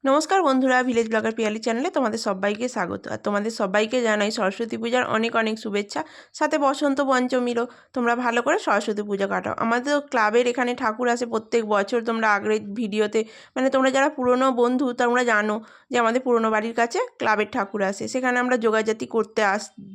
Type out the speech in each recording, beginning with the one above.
নমস্কার বন্ধুরা, village blogger Piyali চ্যানেলে তোমাদের সবাইকে স্বাগত। আর তোমাদের সবাইকে জানাই সরস্বতী পূজার অনেক অনেক শুভেচ্ছা, সাথে বসন্ত পঞ্চমীরও। তোমরা ভালো করে সরস্বতী পুজো কাটাও। আমাদের ক্লাবের এখানে ঠাকুর আসে প্রত্যেক বছর। তোমরা আগের ভিডিওতে তোমরা যারা পুরনো বন্ধু তোমরা জানো যে আমাদের পুরনো বাড়ির কাছে ক্লাবের ঠাকুর আসে, সেখানে আমরা যোগাযাতি করতে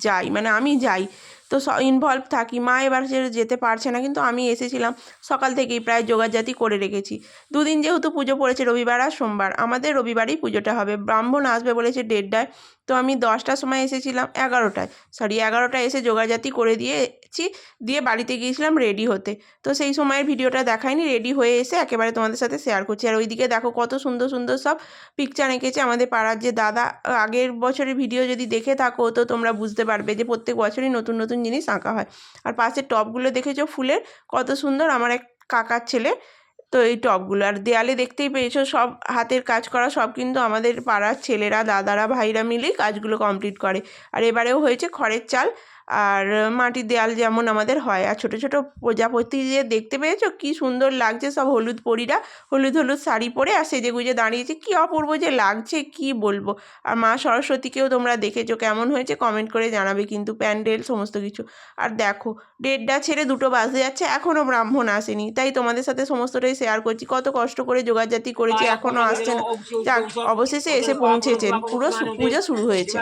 যাই, আমি যাই তো ইনভলভ থাকি। মা এবার যেতে পারছে না, কিন্তু আমি এসেছিলাম সকাল থেকেই, প্রায় যোগাযাতি করে রেখেছি। দুদিন যেহেতু পুজো পড়েছে, রবিবার আর সোমবার, আমাদের রবিবারেই পুজোটা হবে। ব্রাহ্মণ আসবে বলেছে 1:30টায়, তো আমি 10টার সময় এসেছিলাম, 11টায় এসে যোগাযাতি করে দিয়েছি, দিয়ে বাড়িতে গিয়েছিলাম রেডি হতে। তো সেই সময়ের ভিডিওটা দেখাইনি, রেডি হয়ে এসে একেবারে তোমাদের সাথে শেয়ার করছি। আর ওইদিকে দেখো কত সুন্দর সুন্দর সব পিকচার এঁকেছে আমাদের পাড়ার যে দাদা। আগের বছরের ভিডিও যদি দেখে থাকো তো তোমরা বুঝতে পারবে যে প্রত্যেক বছরই নতুন নতুন জিনিস আঁকা হয়। আর পাশের টবগুলো দেখেছো ফুলের, কত সুন্দর, আমার এক কাকার ছেলে। তো এই টবগুলো, আর দেয়ালে দেখতেই পেয়েছো সব হাতের কাজ করা, সব কিন্তু আমাদের পাড়ার ছেলেরা, দাদারা, ভাইরা মিলেই কাজগুলো কমপ্লিট করে। আর এবারেও হয়েছে খড়ের চাল আর মাটির দেয়াল যেমন আমাদের হয়। আর ছোটো ছোটো প্রজাপতি যে দেখতে পেয়েছো কি সুন্দর লাগছে, সব হলুদ পরীরা হলুদ হলুদ শাড়ি পরে আর সেজে গুজে দাঁড়িয়েছে, কি অপূর্ব যে লাগছে কি বলবো। আর মা সরস্বতীকেও তোমরা দেখেছো কেমন হয়েছে কমেন্ট করে জানাবে কিন্তু, প্যান্ডেল সমস্ত কিছু। আর দেখো 1:30 ছেড়ে 2টো বাজতে যাচ্ছে, এখনও ব্রাহ্মণ আসেনি, তাই তোমাদের সাথে সমস্তটাই শেয়ার করছি। কত কষ্ট করে যোগাযাতি করেছি, এখনও আসছে না। যাক, অবশেষে এসে পৌঁছেছেন, পুরো পুজো শুরু হয়েছে।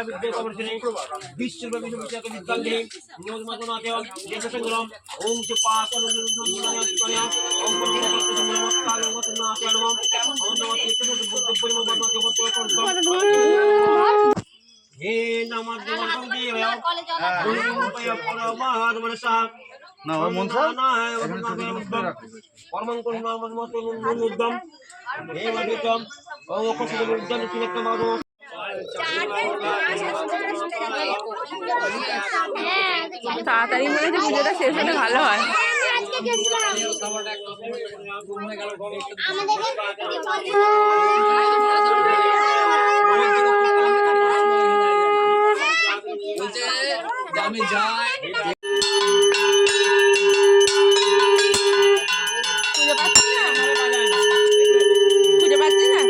হে নামাজ জমা দিয়ে না ওই মনসা না পরমাঙ্ক নামাজ মত উদ্যম হে মাদিতম ও কষ্ট উদ্যম সিলেক্ট মারো তাড়াতাড়ি মনে হচ্ছে পুজোটা শেষ হলে ভালো হয়। আমি যাই খুঁজে পাচ্ছি না।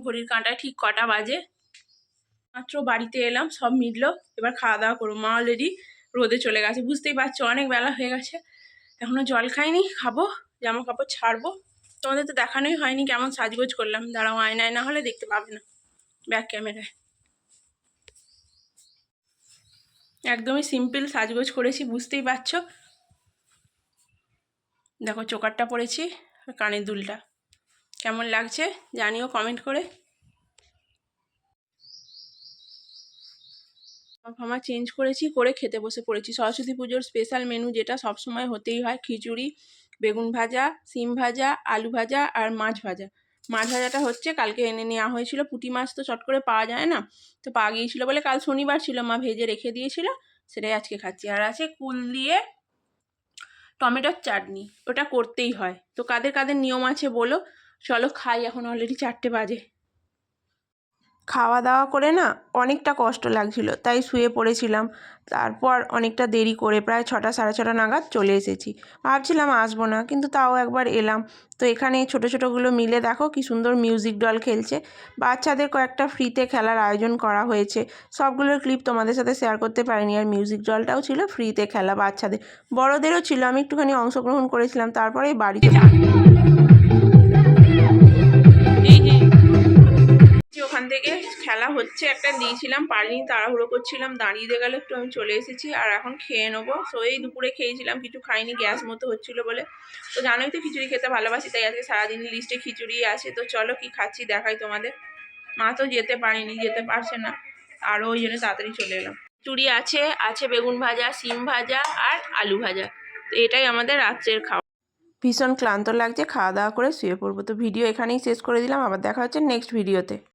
ঘড়ির কাঁটায় ঠিক কটা বাজে, মাত্র বাড়িতে এলাম, সব মিটলো, এবার খাওয়া দাওয়া করবো। মা অলরেডি রোদে চলে গেছে, বুঝতেই পারছো অনেক বেলা হয়ে গেছে, এখনো জল খাইনি, খাবো, জামা কাপড় ছাড়বো। তোমাদের তো দেখানোই হয়নি কেমন সাজগোজ করলাম, দাঁড়াও আয়নায় না হলে দেখতে পাবে না, ব্যাক ক্যামেরায়। একদমই সিম্পল সাজগোজ করেছি, বুঝতেই পারছো। দেখো চোকারটা পরেছি আর কানের দুলটা, কেমন লাগছে জানিও কমেন্ট করে। জামা চেঞ্জ করেছি, করে খেতে বসে পড়েছি। সরস্বতী পুজোর স্পেশাল মেনু যেটা সবসময় হতেই হয়, খিচুড়ি, বেগুন ভাজা, সিম ভাজা, আলু ভাজা আর মাছ ভাজা। মাছ ভাজাটা হচ্ছে কালকে এনে নেওয়া হয়েছিল, পুঁটি মাছ তো চট করে পাওয়া যায় না, তো পাওয়া গিয়েছিলো বলে কাল শনিবার ছিল, মা ভেজে রেখে দিয়েছিল, সেটাই আজকে খাচ্ছি। আর আছে কুল দিয়ে টমেটোর চাটনি, ওটা করতেই হয়। তো কাদের কাদের নিয়ম আছে বলো, চলো খাই, এখন অলরেডি 4টে বাজে। খাওয়া দাওয়া করে না অনেকটা কষ্ট লাগছিল, তাই শুয়ে পড়েছিলাম। তারপর অনেকটা দেরি করে প্রায় 6টা 6:30 নাগাদ চলে এসেছি। ভাবছিলাম আসবো না, কিন্তু তাও একবার এলাম। তো এখানে ছোটো ছোটোগুলো মিলে দেখো কি সুন্দর মিউজিক ডল খেলছে। বাচ্চাদের কয়েকটা ফ্রিতে খেলার আয়োজন করা হয়েছে, সবগুলোর ক্লিপ তোমাদের সাথে শেয়ার করতে পারিনি। আর মিউজিক ডলটাও ছিল ফ্রিতে খেলা, বাচ্চাদের বড়োদেরও ছিল, আমি একটুখানি অংশগ্রহণ করেছিলাম, তারপরেই বাড়ি চলে ওখান থেকে খেলা হচ্ছে একটা দিয়েছিলাম, পারিনি, তাড়াহুড়ো করছিলাম, দাঁড়িয়ে গেল একটু, আমি চলে এসেছি। আর এখন খেয়ে নেবো। সো এই দুপুরে খেয়েছিলাম, কিছু খাইনি, গ্যাস মতো হচ্ছিলো বলে। তো জানোই তো খিচুড়ি খেতে ভালোবাসি, তাই আজকে সারাদিন লিস্টে খিচুড়ি আছে। তো চলো কি খাচ্ছি দেখাই তোমাদের। মা তো যেতে পারছে না, আরও ওই জন্য তাড়াতাড়ি চলে এলাম। খিচুড়ি আছে বেগুন ভাজা, সিম ভাজা আর আলু ভাজা। তো এটাই আমাদের রাত্রের খাওয়া। ভীষণ ক্লান্ত লাগছে, খাওয়া দাওয়া করে শুয়ে পড়বো। তো ভিডিও এখানেই শেষ করে দিলাম, আবার দেখা হচ্ছে নেক্সট ভিডিওতে।